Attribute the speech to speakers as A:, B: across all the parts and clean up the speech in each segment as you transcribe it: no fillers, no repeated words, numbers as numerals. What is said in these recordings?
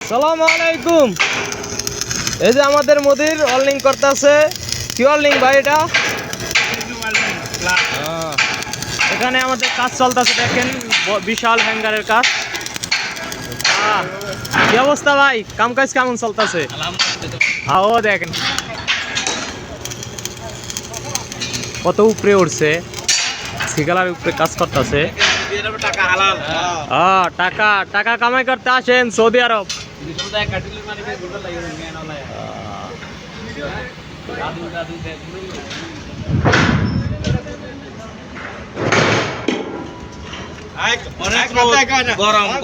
A: সালামু আলাইকুম। এই যে আমাদের মোদির ওয়েল্ডিং করতেছে। কি ওয়েল্ডিং ভাই এটা? এখানে আমাদের কাজ চলতেছে, দেখেন বিশাল হ্যাঙ্গারের কাজ। কি অবস্থা ভাই, কাম কাজ কেমন চলতেছে? ও দেখেন কত উপরে উঠছে, সিগালার উপরে কাজ করতেছে। টাকা টাকা কামাই করতে আসেন সৌদি আরব।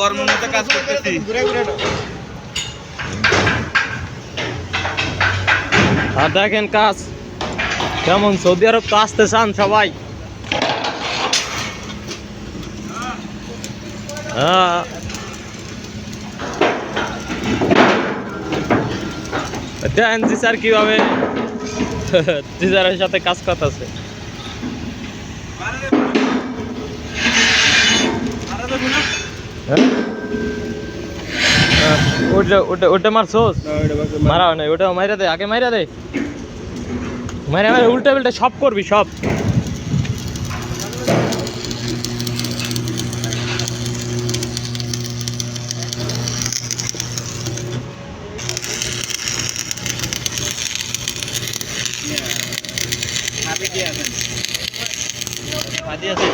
B: গরম মধ্যে কাজ করতেছি।
A: আর দেখেন কাজ কেমন, সৌদি আরব তো আসতে চান সবাই। দেখেন জিসার কিভাবে জিসারের সাথে কাজ করতেছে। ওটা মারছোস? মারা হয় না, ওটা মাইরা দে, আগে মাইরা দে, মাইরা মাইরা উল্টা উল্টা সব করবি সব।
B: আছে